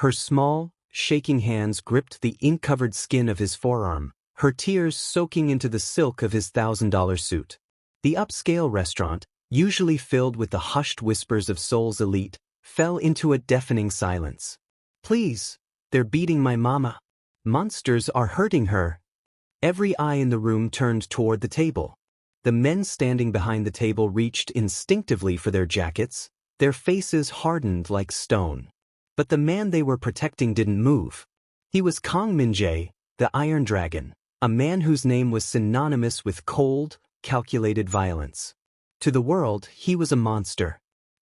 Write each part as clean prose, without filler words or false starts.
Her small, shaking hands gripped the ink-covered skin of his forearm, her tears soaking into the silk of his $1,000 suit. The upscale restaurant, usually filled with the hushed whispers of Seoul's elite, fell into a deafening silence. "Please, they're beating my mama. Monsters are hurting her." Every eye in the room turned toward the table. The men standing behind the table reached instinctively for their jackets, their faces hardened like stone. But the man they were protecting didn't move. He was Kang Min-jae, the Iron Dragon, a man whose name was synonymous with cold, calculated violence. To the world, he was a monster.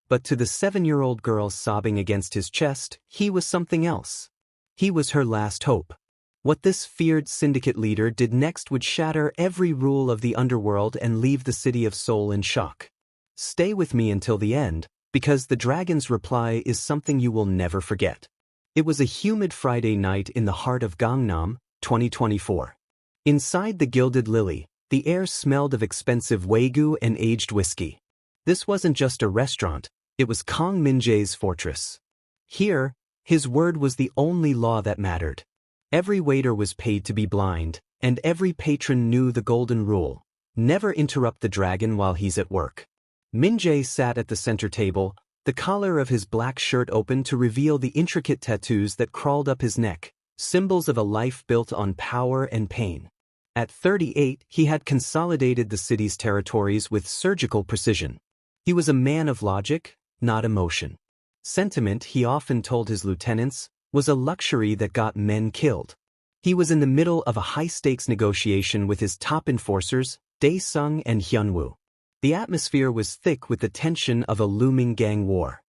But to the 7-year-old girl sobbing against his chest, he was something else. He was her last hope. What this feared syndicate leader did next would shatter every rule of the underworld and leave the city of Seoul in shock. Stay with me until the end, because the dragon's reply is something you will never forget. It was a humid Friday night in the heart of Gangnam, 2024. Inside the Gilded Lily, the air smelled of expensive Wagyu and aged whiskey. This wasn't just a restaurant, it was Kang Min-jae's fortress. Here, his word was the only law that mattered. Every waiter was paid to be blind, and every patron knew the golden rule: never interrupt the dragon while he's at work. Min-jae sat at the center table, the collar of his black shirt open to reveal the intricate tattoos that crawled up his neck, symbols of a life built on power and pain. At 38, he had consolidated the city's territories with surgical precision. He was a man of logic, not emotion. Sentiment, he often told his lieutenants, was a luxury that got men killed. He was in the middle of a high-stakes negotiation with his top enforcers, Dae-sung and Hyunwoo. The atmosphere was thick with the tension of a looming gang war.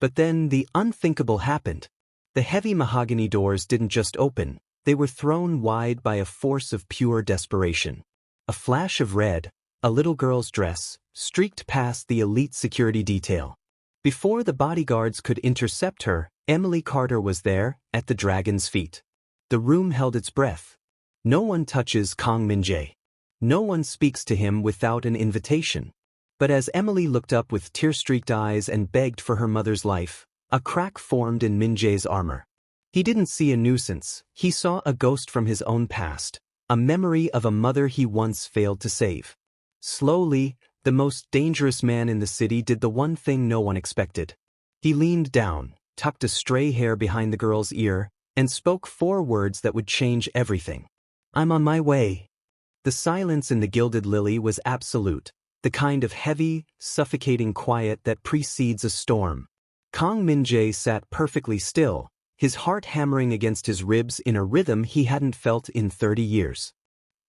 But then the unthinkable happened. The heavy mahogany doors didn't just open, they were thrown wide by a force of pure desperation. A flash of red, a little girl's dress, streaked past the elite security detail. Before the bodyguards could intercept her, Emily Carter was there, at the dragon's feet. The room held its breath. No one touches Kang Min-jae. No one speaks to him without an invitation. But as Emily looked up with tear-streaked eyes and begged for her mother's life, a crack formed in Min-jae's armor. He didn't see a nuisance, he saw a ghost from his own past, a memory of a mother he once failed to save. Slowly, the most dangerous man in the city did the one thing no one expected. He leaned down, tucked a stray hair behind the girl's ear, and spoke 4 words that would change everything. "I'm on my way." The silence in the Gilded Lily was absolute, the kind of heavy, suffocating quiet that precedes a storm. Kang Min-jae sat perfectly still, his heart hammering against his ribs in a rhythm he hadn't felt in 30 years.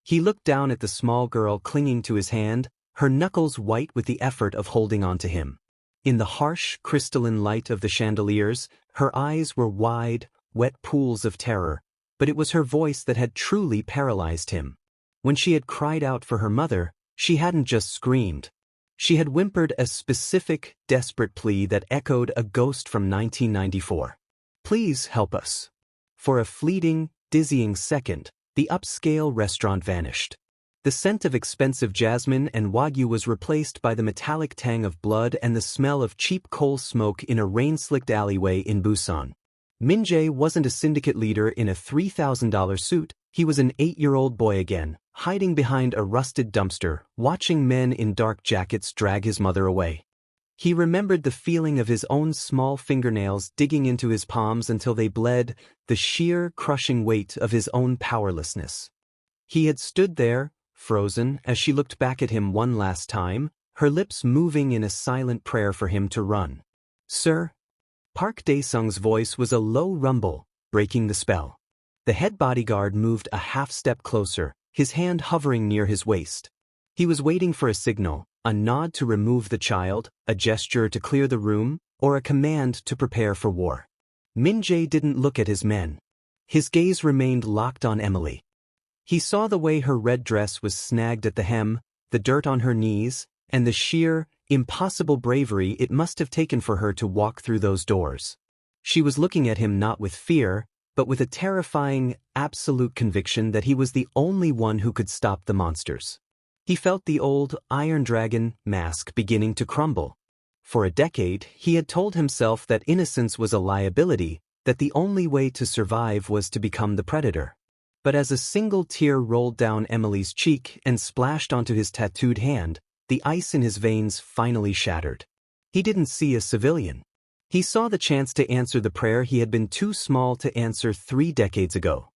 He looked down at the small girl clinging to his hand, her knuckles white with the effort of holding on to him. In the harsh, crystalline light of the chandeliers, her eyes were wide, wet pools of terror, but it was her voice that had truly paralyzed him. When she had cried out for her mother, she hadn't just screamed. She had whimpered a specific, desperate plea that echoed a ghost from 1994. "Please help us." For a fleeting, dizzying second, the upscale restaurant vanished. The scent of expensive jasmine and Wagyu was replaced by the metallic tang of blood and the smell of cheap coal smoke in a rain-slicked alleyway in Busan. Min-jae wasn't a syndicate leader in a $3,000 suit, he was an 8-year-old boy again, hiding behind a rusted dumpster, watching men in dark jackets drag his mother away. He remembered the feeling of his own small fingernails digging into his palms until they bled, the sheer, crushing weight of his own powerlessness. He had stood there, frozen, as she looked back at him one last time, her lips moving in a silent prayer for him to run. "Sir?" Park Dae-sung's voice was a low rumble, breaking the spell. The head bodyguard moved a half-step closer, his hand hovering near his waist. He was waiting for a signal, a nod to remove the child, a gesture to clear the room, or a command to prepare for war. Min-jae didn't look at his men. His gaze remained locked on Emily. He saw the way her red dress was snagged at the hem, the dirt on her knees, and the sheer, impossible bravery it must have taken for her to walk through those doors. She was looking at him not with fear, but with a terrifying, absolute conviction that he was the only one who could stop the monsters. He felt the old Iron Dragon mask beginning to crumble. For a decade, he had told himself that innocence was a liability, that the only way to survive was to become the predator. But as a single tear rolled down Emily's cheek and splashed onto his tattooed hand, the ice in his veins finally shattered. He didn't see a civilian. He saw the chance to answer the prayer he had been too small to answer 3 decades ago.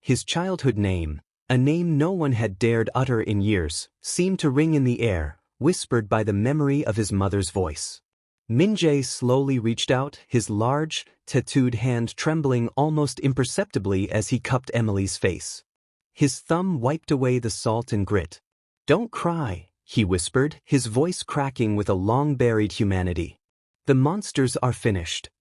His childhood name, a name no one had dared utter in years, seemed to ring in the air, whispered by the memory of his mother's voice. Min-jae slowly reached out, his large, tattooed hand trembling almost imperceptibly as he cupped Emily's face. His thumb wiped away the salt and grit. "Don't cry," he whispered, his voice cracking with a long-buried humanity. "The monsters are finished."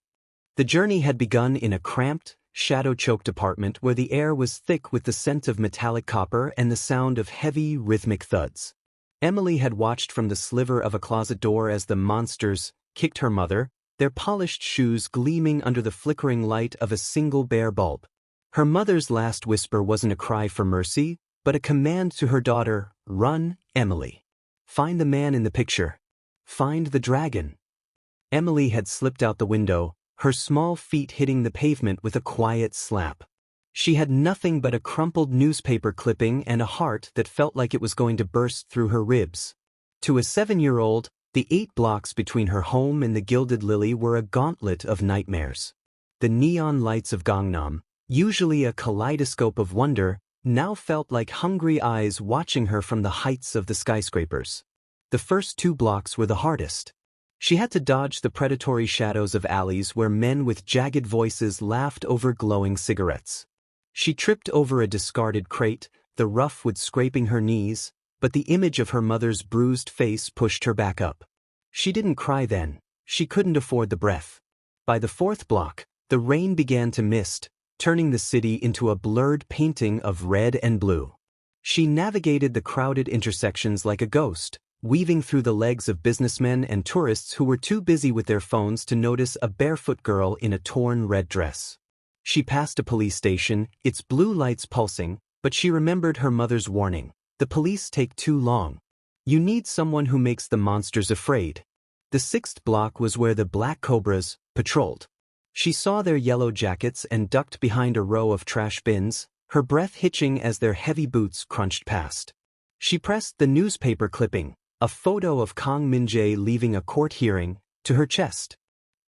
The journey had begun in a cramped, shadow-choked apartment where the air was thick with the scent of metallic copper and the sound of heavy, rhythmic thuds. Emily had watched from the sliver of a closet door as the monsters kicked her mother, their polished shoes gleaming under the flickering light of a single bare bulb. Her mother's last whisper wasn't a cry for mercy, but a command to her daughter, "Run, Emily. Find the man in the picture. Find the dragon." Emily had slipped out the window, her small feet hitting the pavement with a quiet slap. She had nothing but a crumpled newspaper clipping and a heart that felt like it was going to burst through her ribs. To a 7-year-old, the 8 blocks between her home and the Gilded Lily were a gauntlet of nightmares. The neon lights of Gangnam, usually a kaleidoscope of wonder, now felt like hungry eyes watching her from the heights of the skyscrapers. The first 2 blocks were the hardest. She had to dodge the predatory shadows of alleys where men with jagged voices laughed over glowing cigarettes. She tripped over a discarded crate, the rough wood scraping her knees, but the image of her mother's bruised face pushed her back up. She didn't cry then. She couldn't afford the breath. By the 4th block, the rain began to mist, turning the city into a blurred painting of red and blue. She navigated the crowded intersections like a ghost, weaving through the legs of businessmen and tourists who were too busy with their phones to notice a barefoot girl in a torn red dress. She passed a police station, its blue lights pulsing, but she remembered her mother's warning. "The police take too long. You need someone who makes the monsters afraid." The 6th block was where the Black Cobras patrolled. She saw their yellow jackets and ducked behind a row of trash bins, her breath hitching as their heavy boots crunched past. She pressed the newspaper clipping, a photo of Kang Min-jae leaving a court hearing, to her chest.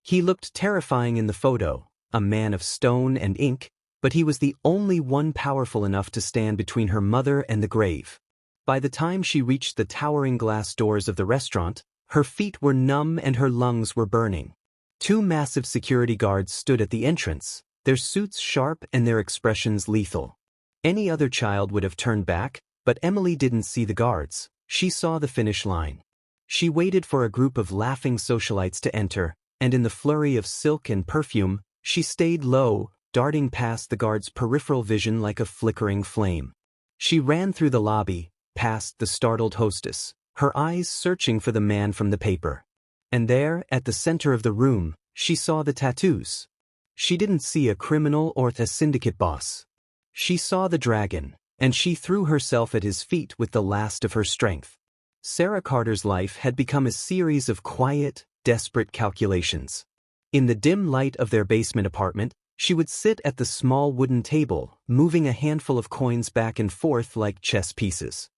He looked terrifying in the photo, a man of stone and ink, but he was the only one powerful enough to stand between her mother and the grave. By the time she reached the towering glass doors of the restaurant, her feet were numb and her lungs were burning. 2 massive security guards stood at the entrance, their suits sharp and their expressions lethal. Any other child would have turned back, but Emily didn't see the guards. She saw the finish line. She waited for a group of laughing socialites to enter, and in the flurry of silk and perfume, she stayed low, darting past the guard's peripheral vision like a flickering flame. She ran through the lobby, past the startled hostess, her eyes searching for the man from the paper. And there, at the center of the room, she saw the tattoos. She didn't see a criminal or a syndicate boss. She saw the dragon, and she threw herself at his feet with the last of her strength. Sarah Carter's life had become a series of quiet, desperate calculations. In the dim light of their basement apartment, she would sit at the small wooden table, moving a handful of coins back and forth like chess pieces.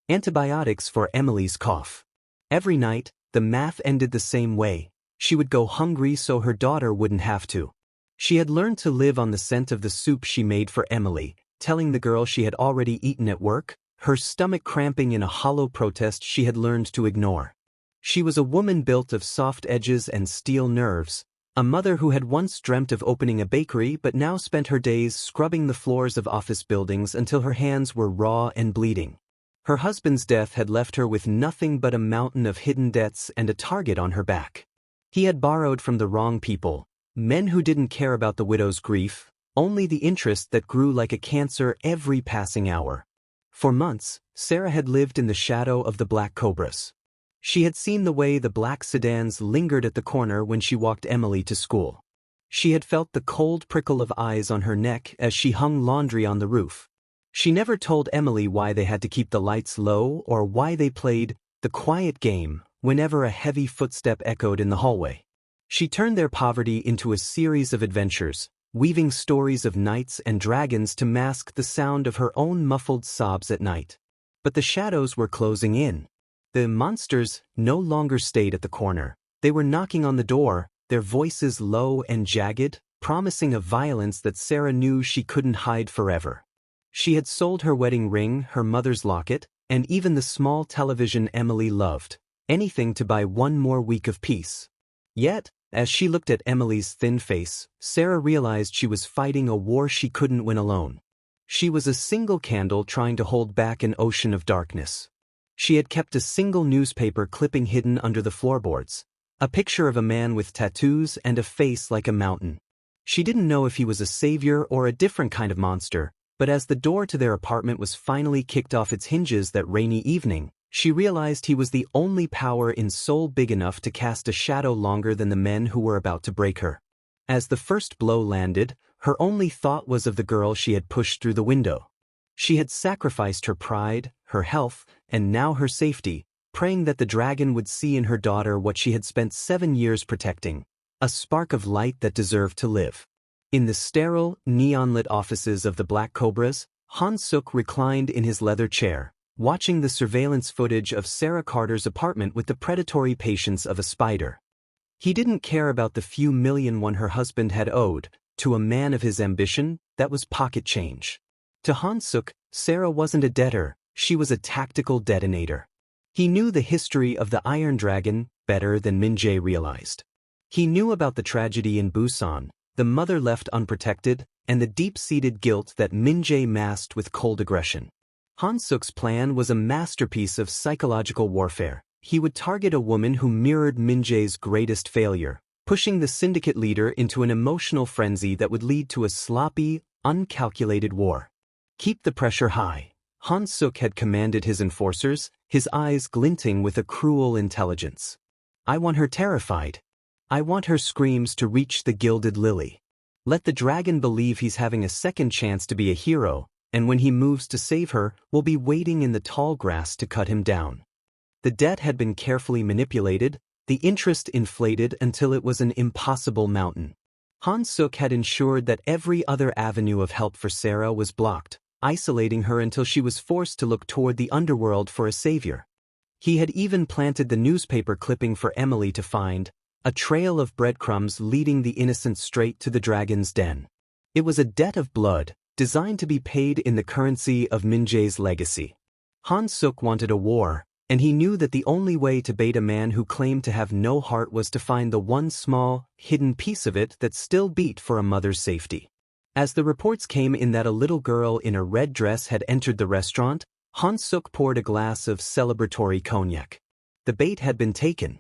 Antibiotics for Emily's cough. Every night, the math ended the same way. She would go hungry so her daughter wouldn't have to. She had learned to live on the scent of the soup she made for Emily, telling the girl she had already eaten at work, her stomach cramping in a hollow protest she had learned to ignore. She was a woman built of soft edges and steel nerves, a mother who had once dreamt of opening a bakery but now spent her days scrubbing the floors of office buildings until her hands were raw and bleeding. Her husband's death had left her with nothing but a mountain of hidden debts and a target on her back. He had borrowed from the wrong people, men who didn't care about the widow's grief, only the interest that grew like a cancer every passing hour. For months, Sarah had lived in the shadow of the Black Cobras. She had seen the way the black sedans lingered at the corner when she walked Emily to school. She had felt the cold prickle of eyes on her neck as she hung laundry on the roof. She never told Emily why they had to keep the lights low or why they played the quiet game whenever a heavy footstep echoed in the hallway. She turned their poverty into a series of adventures, weaving stories of knights and dragons to mask the sound of her own muffled sobs at night. But the shadows were closing in. The monsters no longer stayed at the corner. They were knocking on the door, their voices low and jagged, promising a violence that Sarah knew she couldn't hide forever. She had sold her wedding ring, her mother's locket, and even the small television Emily loved, anything to buy one more week of peace. Yet, as she looked at Emily's thin face, Sarah realized she was fighting a war she couldn't win alone. She was a single candle trying to hold back an ocean of darkness. She had kept a single newspaper clipping hidden under the floorboards, a picture of a man with tattoos and a face like a mountain. She didn't know if he was a savior or a different kind of monster, but as the door to their apartment was finally kicked off its hinges that rainy evening, she realized he was the only power in soul big enough to cast a shadow longer than the men who were about to break her. As the first blow landed, her only thought was of the girl she had pushed through the window. She had sacrificed her pride, her health, and now her safety, praying that the dragon would see in her daughter what she had spent 7 years protecting, a spark of light that deserved to live. In the sterile, neon-lit offices of the Black Cobras, Han-suk reclined in his leather chair, watching the surveillance footage of Sarah Carter's apartment with the predatory patience of a spider. He didn't care about the few million her husband had owed. To a man of his ambition, that was pocket change. To Han-suk, Sarah wasn't a debtor, she was a tactical detonator. He knew the history of the Iron Dragon better than Min-jae realized. He knew about the tragedy in Busan, the mother left unprotected, and the deep-seated guilt that Min-jae masked with cold aggression. Han-suk's plan was a masterpiece of psychological warfare. He would target a woman who mirrored Min-jae's greatest failure, pushing the syndicate leader into an emotional frenzy that would lead to a sloppy, uncalculated war. Keep the pressure high. Han-suk had commanded his enforcers, his eyes glinting with a cruel intelligence. I want her terrified. I want her screams to reach the gilded lily. Let the dragon believe he's having a second chance to be a hero, and when he moves to save her, we'll be waiting in the tall grass to cut him down. The debt had been carefully manipulated, the interest inflated until it was an impossible mountain. Han-suk had ensured that every other avenue of help for Sarah was blocked, isolating her until she was forced to look toward the underworld for a savior. He had even planted the newspaper clipping for Emily to find, a trail of breadcrumbs leading the innocent straight to the dragon's den. It was a debt of blood, designed to be paid in the currency of Min-jae's legacy. Han-suk wanted a war, and he knew that the only way to bait a man who claimed to have no heart was to find the one small, hidden piece of it that still beat for a mother's safety. As the reports came in that a little girl in a red dress had entered the restaurant, Han-suk poured a glass of celebratory cognac. The bait had been taken.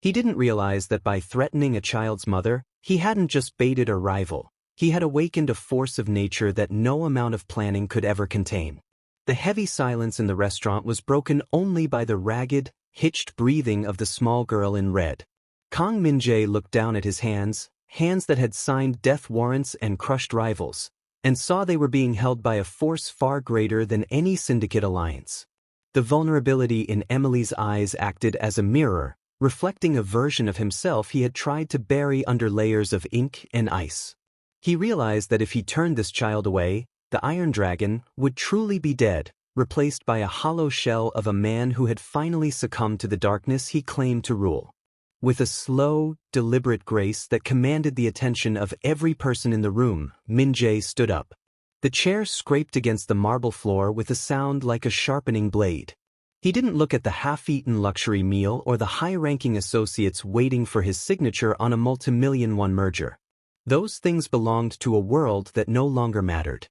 He didn't realize that by threatening a child's mother, he hadn't just baited a rival. He had awakened a force of nature that no amount of planning could ever contain. The heavy silence in the restaurant was broken only by the ragged, hitched breathing of the small girl in red. Kang Min-jae looked down at his hands that had signed death warrants and crushed rivals, and saw they were being held by a force far greater than any syndicate alliance. The vulnerability in Emily's eyes acted as a mirror, reflecting a version of himself he had tried to bury under layers of ink and ice. He realized that if he turned this child away, the Iron Dragon would truly be dead, replaced by a hollow shell of a man who had finally succumbed to the darkness he claimed to rule. With a slow, deliberate grace that commanded the attention of every person in the room, Min-jae stood up. The chair scraped against the marble floor with a sound like a sharpening blade. He didn't look at the half-eaten luxury meal or the high-ranking associates waiting for his signature on a multi-million-won merger. Those things belonged to a world that no longer mattered.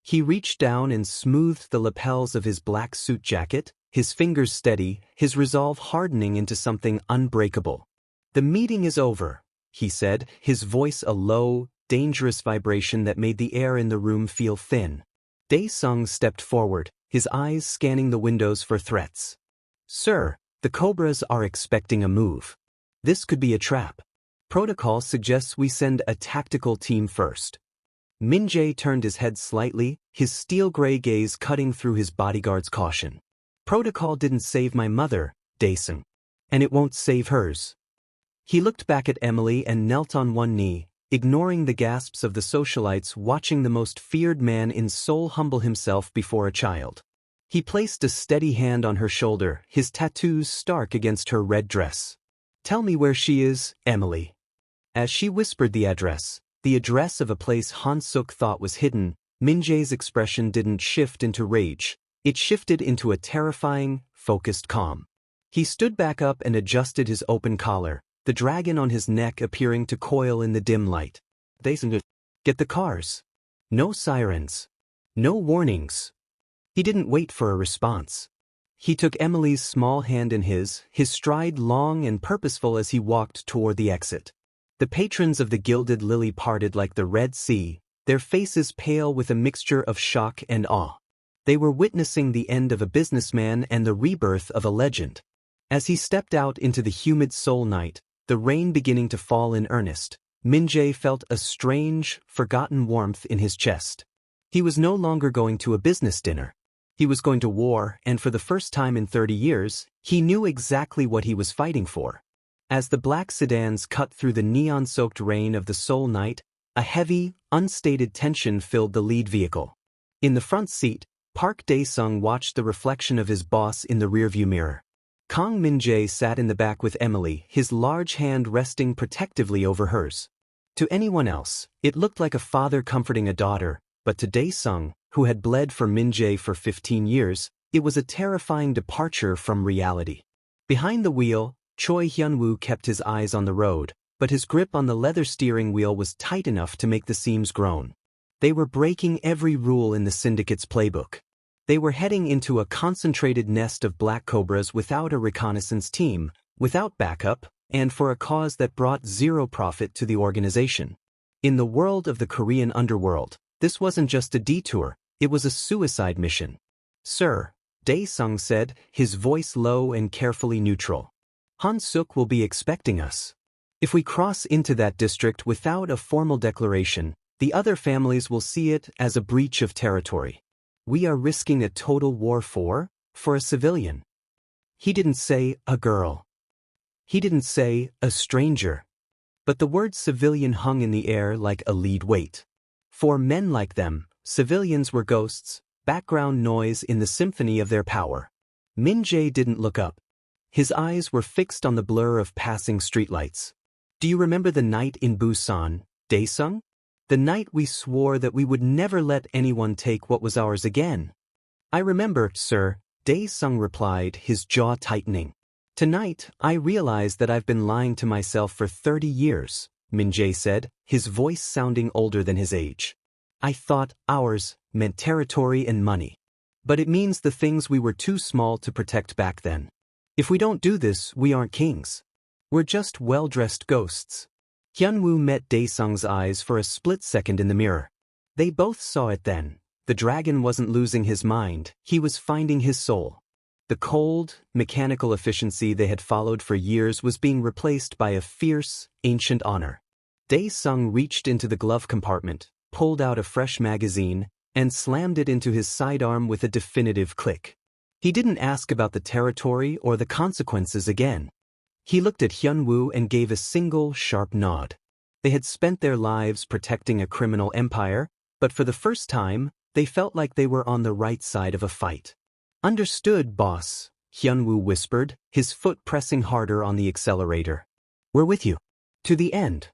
He reached down and smoothed the lapels of his black suit jacket, his fingers steady, his resolve hardening into something unbreakable. "The meeting is over," he said, his voice a low, dangerous vibration that made the air in the room feel thin. Dae-sung stepped forward, his eyes scanning the windows for threats. "Sir, the Cobras are expecting a move. This could be a trap. Protocol suggests we send a tactical team first." Min-jae turned his head slightly, his steel-gray gaze cutting through his bodyguard's caution. "Protocol didn't save my mother, Dae-sung. And it won't save hers." He looked back at Emily and knelt on one knee, ignoring the gasps of the socialites watching the most feared man in Seoul humble himself before a child. He placed a steady hand on her shoulder, his tattoos stark against her red dress. "Tell me where she is, Emily." As she whispered the address of a place Han Suk thought was hidden, Min Jae's expression didn't shift into rage, it shifted into a terrifying, focused calm. He stood back up and adjusted his open collar, the dragon on his neck appearing to coil in the dim light. "Get the cars." No sirens. No warnings. He didn't wait for a response. He took Emily's small hand in his stride long and purposeful as he walked toward the exit. The patrons of the Gilded Lily parted like the Red Sea, their faces pale with a mixture of shock and awe. They were witnessing the end of a businessman and the rebirth of a legend. As he stepped out into the humid Seoul night, the rain beginning to fall in earnest, Min Jae felt a strange, forgotten warmth in his chest. He was no longer going to a business dinner. He was going to war, and for the first time in 30 years, he knew exactly what he was fighting for. As the black sedans cut through the neon-soaked rain of the Seoul night, a heavy, unstated tension filled the lead vehicle. In the front seat, Park Dae-sung watched the reflection of his boss in the rearview mirror. Kang Min-jae sat in the back with Emily, his large hand resting protectively over hers. To anyone else, it looked like a father comforting a daughter, but to Dae-sung, who had bled for Min-jae for 15 years, it was a terrifying departure from reality. Behind the wheel, Choi Hyun-woo kept his eyes on the road, but his grip on the leather steering wheel was tight enough to make the seams groan. They were breaking every rule in the syndicate's playbook. They were heading into a concentrated nest of black cobras without a reconnaissance team, without backup, and for a cause that brought zero profit to the organization. In the world of the Korean underworld, this wasn't just a detour, it was a suicide mission. "Sir," Dae-sung said, his voice low and carefully neutral. "Han Suk will be expecting us. If we cross into that district without a formal declaration, the other families will see it as a breach of territory. We are risking a total war for a civilian." He didn't say a girl. He didn't say a stranger. But the word civilian hung in the air like a lead weight. For men like them, civilians were ghosts, background noise in the symphony of their power. Min Jae didn't look up. His eyes were fixed on the blur of passing streetlights. "Do you remember the night in Busan, Dae-sung? The night we swore that we would never let anyone take what was ours again?" "I remember, sir," Dae-sung replied, his jaw tightening. "Tonight, I realize that I've been lying to myself for 30 years, Min Jae said, his voice sounding older than his age. "I thought ours meant territory and money. But it means the things we were too small to protect back then. If we don't do this, we aren't kings. We're just well-dressed ghosts." Hyun-woo met Dae-sung's eyes for a split second in the mirror. They both saw it then. The dragon wasn't losing his mind, he was finding his soul. The cold, mechanical efficiency they had followed for years was being replaced by a fierce, ancient honor. Dae-sung reached into the glove compartment, pulled out a fresh magazine, and slammed it into his sidearm with a definitive click. He didn't ask about the territory or the consequences again. He looked at Hyun-woo and gave a single, sharp nod. They had spent their lives protecting a criminal empire, but for the first time, they felt like they were on the right side of a fight. "Understood, boss," Hyun-woo whispered, his foot pressing harder on the accelerator. "We're with you. To the end."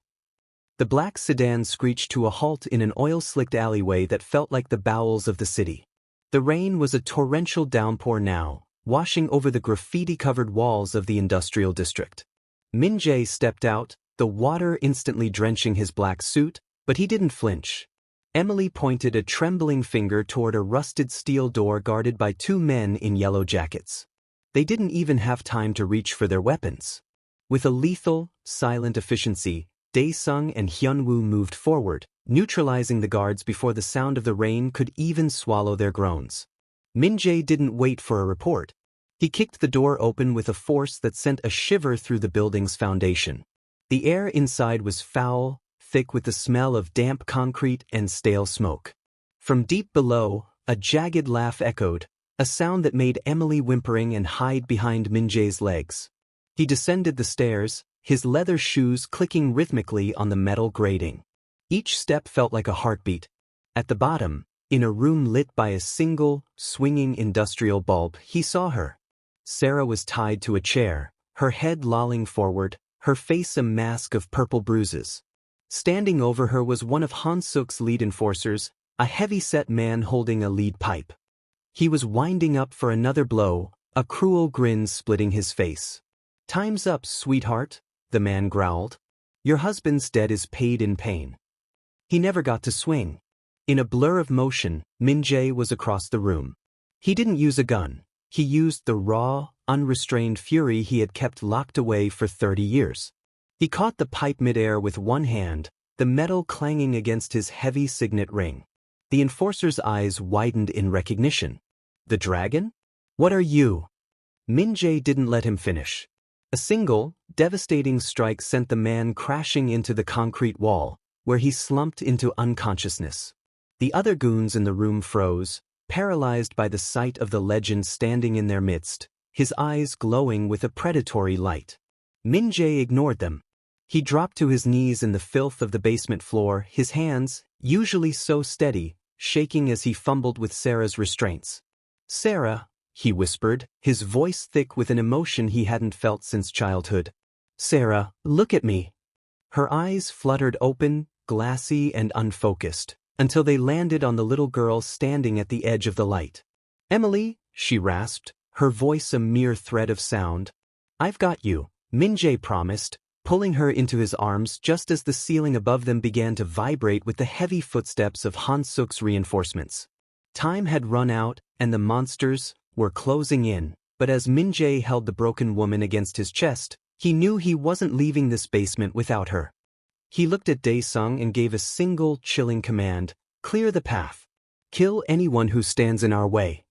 The black sedan screeched to a halt in an oil-slicked alleyway that felt like the bowels of the city. The rain was a torrential downpour now, washing over the graffiti-covered walls of the industrial district. Min Jae stepped out, the water instantly drenching his black suit, but he didn't flinch. Emily pointed a trembling finger toward a rusted steel door guarded by two men in yellow jackets. They didn't even have time to reach for their weapons. With a lethal, silent efficiency, Dae-sung and Hyun-woo moved forward, neutralizing the guards before the sound of the rain could even swallow their groans. Min Jae didn't wait for a report. He kicked the door open with a force that sent a shiver through the building's foundation. The air inside was foul, thick with the smell of damp concrete and stale smoke. From deep below, a jagged laugh echoed, a sound that made Emily whimpering and hide behind Min Jae's legs. He descended the stairs, his leather shoes clicking rhythmically on the metal grating. Each step felt like a heartbeat. At the bottom, in a room lit by a single, swinging industrial bulb, he saw her. Sarah was tied to a chair, her head lolling forward, her face a mask of purple bruises. Standing over her was one of Han-suk's lead enforcers, a heavy-set man holding a lead pipe. He was winding up for another blow, a cruel grin splitting his face. "Time's up, sweetheart," the man growled. "Your husband's dead is paid in pain." He never got to swing. In a blur of motion, Min-jae was across the room. He didn't use a gun. He used the raw, unrestrained fury he had kept locked away for 30 years. He caught the pipe midair with one hand, the metal clanging against his heavy signet ring. The enforcer's eyes widened in recognition. "The dragon? What are you?" Min-jae didn't let him finish. A single, devastating strike sent the man crashing into the concrete wall, where he slumped into unconsciousness. The other goons in the room froze, paralyzed by the sight of the legend standing in their midst, his eyes glowing with a predatory light. Min-jae ignored them. He dropped to his knees in the filth of the basement floor, his hands, usually so steady, shaking as he fumbled with Sarah's restraints. "Sarah," he whispered, his voice thick with an emotion he hadn't felt since childhood. "Sarah, look at me." Her eyes fluttered open, glassy and unfocused, until they landed on the little girl standing at the edge of the light. "Emily," she rasped, her voice a mere thread of sound. "I've got you," Min-jae promised, pulling her into his arms just as the ceiling above them began to vibrate with the heavy footsteps of Han-suk's reinforcements. Time had run out, and the monsters were closing in, but as Min-jae held the broken woman against his chest, he knew he wasn't leaving this basement without her. He looked at Dae-sung and gave a single, chilling command: "Clear the path. Kill anyone who stands in our way."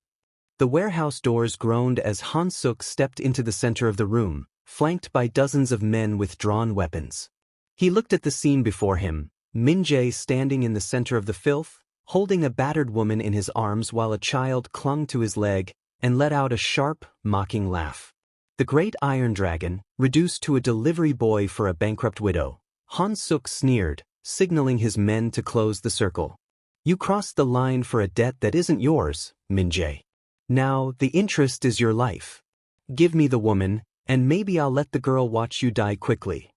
The warehouse doors groaned as Han-suk stepped into the center of the room, flanked by dozens of men with drawn weapons. He looked at the scene before him, Min-jae standing in the center of the filth, holding a battered woman in his arms while a child clung to his leg, and let out a sharp, mocking laugh. The great Iron Dragon, reduced to a delivery boy for a bankrupt widow, Han-suk sneered, signaling his men to close the circle. "You crossed the line for a debt that isn't yours, Min-jae. Now, the interest is your life. Give me the woman, and maybe I'll let the girl watch you die quickly."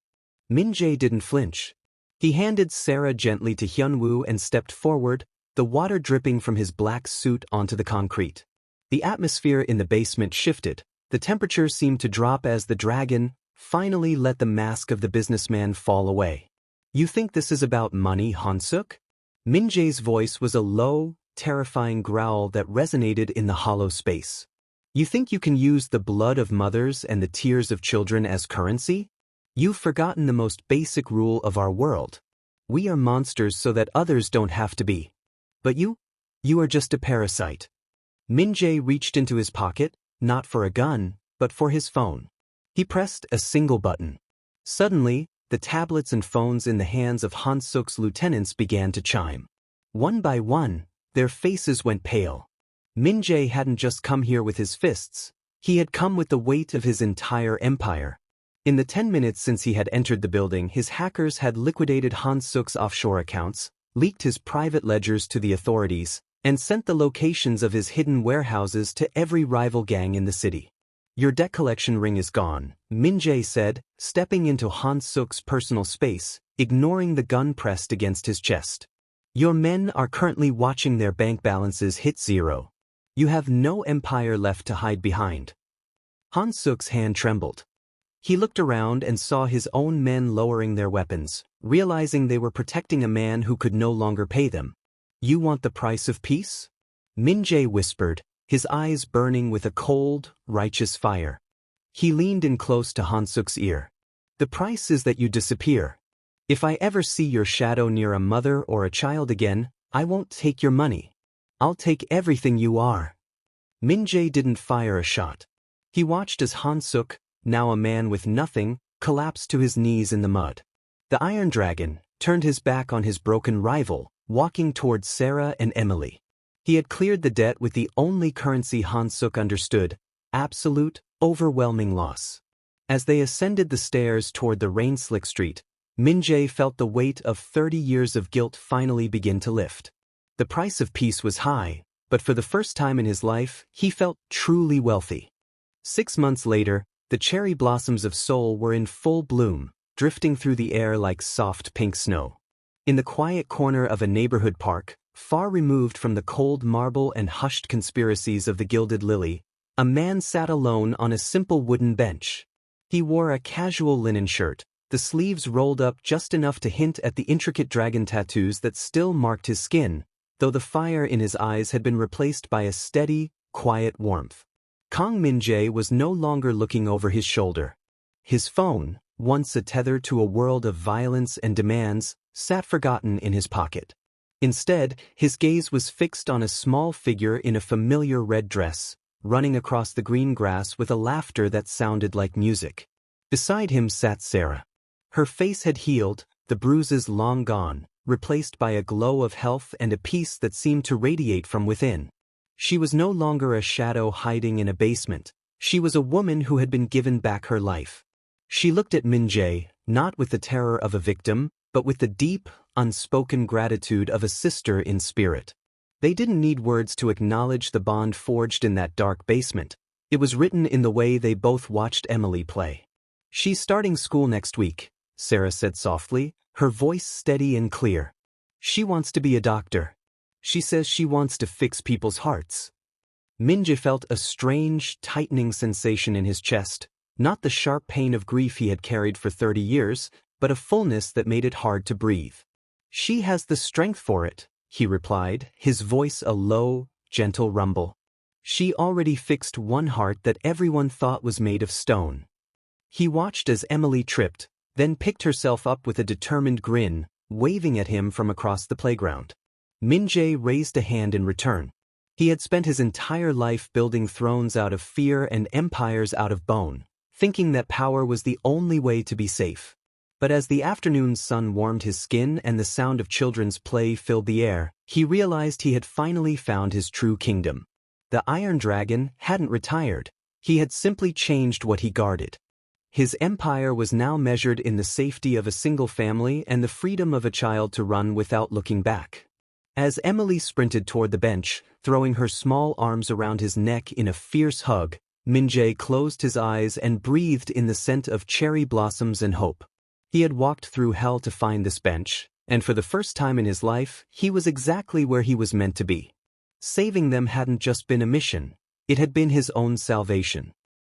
Min-jae didn't flinch. He handed Sarah gently to Hyun-woo and stepped forward, the water dripping from his black suit onto the concrete. The atmosphere in the basement shifted. The temperature seemed to drop as the dragon finally let the mask of the businessman fall away. "You think this is about money, Han-suk?" Min-jae's voice was a low, terrifying growl that resonated in the hollow space. "You think you can use the blood of mothers and the tears of children as currency? You've forgotten the most basic rule of our world. We are monsters so that others don't have to be. But you are just a parasite." Min-jae reached into his pocket, not for a gun, but for his phone. He pressed a single button. Suddenly, the tablets and phones in the hands of Han-suk's lieutenants began to chime. One by one, their faces went pale. Min-jae hadn't just come here with his fists, he had come with the weight of his entire empire. In the 10 minutes since he had entered the building, his hackers had liquidated Han-suk's offshore accounts, leaked his private ledgers to the authorities, and sent the locations of his hidden warehouses to every rival gang in the city. "Your debt collection ring is gone," Min-jae said, stepping into Han-suk's personal space, ignoring the gun pressed against his chest. "Your men are currently watching their bank balances hit zero. You have no empire left to hide behind." Han-suk's hand trembled. He looked around and saw his own men lowering their weapons, realizing they were protecting a man who could no longer pay them. "You want the price of peace?" Min-jae whispered, his eyes burning with a cold, righteous fire. He leaned in close to Han-suk's ear. "The price is that you disappear. If I ever see your shadow near a mother or a child again, I won't take your money. I'll take everything you are." Min-jae didn't fire a shot. He watched as Han-suk, now a man with nothing, collapsed to his knees in the mud. The Iron Dragon turned his back on his broken rival, walking towards Sarah and Emily. He had cleared the debt with the only currency Han-suk understood: absolute, overwhelming loss. As they ascended the stairs toward the rain-slick street, Min-jae felt the weight of 30 years of guilt finally begin to lift. The price of peace was high, but for the first time in his life, he felt truly wealthy. 6 months later, the cherry blossoms of Seoul were in full bloom, drifting through the air like soft pink snow. In the quiet corner of a neighborhood park, far removed from the cold marble and hushed conspiracies of the gilded lily, a man sat alone on a simple wooden bench. He wore a casual linen shirt, the sleeves rolled up just enough to hint at the intricate dragon tattoos that still marked his skin, though the fire in his eyes had been replaced by a steady, quiet warmth. Kang Min-jae was no longer looking over his shoulder. His phone, once a tether to a world of violence and demands, sat forgotten in his pocket. Instead, his gaze was fixed on a small figure in a familiar red dress, running across the green grass with a laughter that sounded like music. Beside him sat Sarah. Her face had healed, the bruises long gone, replaced by a glow of health and a peace that seemed to radiate from within. She was no longer a shadow hiding in a basement. She was a woman who had been given back her life. She looked at Min-jae, not with the terror of a victim, but with the deep, unspoken gratitude of a sister in spirit. They didn't need words to acknowledge the bond forged in that dark basement. It was written in the way they both watched Emily play. "She's starting school next week," Sarah said softly, her voice steady and clear. "She wants to be a doctor. She says she wants to fix people's hearts." Min-jae felt a strange, tightening sensation in his chest, not the sharp pain of grief he had carried for 30 years, but a fullness that made it hard to breathe. "She has the strength for it," he replied, his voice a low, gentle rumble. "She already fixed one heart that everyone thought was made of stone." He watched as Emily tripped, then picked herself up with a determined grin, waving at him from across the playground. Min-jae raised a hand in return. He had spent his entire life building thrones out of fear and empires out of bone, thinking that power was the only way to be safe. But as the afternoon sun warmed his skin and the sound of children's play filled the air, he realized he had finally found his true kingdom. The Iron Dragon hadn't retired. He had simply changed what he guarded. His empire was now measured in the safety of a single family and the freedom of a child to run without looking back. As Emily sprinted toward the bench, throwing her small arms around his neck in a fierce hug, Min-jae closed his eyes and breathed in the scent of cherry blossoms and hope. He had walked through hell to find this bench, and for the first time in his life, he was exactly where he was meant to be. Saving them hadn't just been a mission, it had been his own salvation.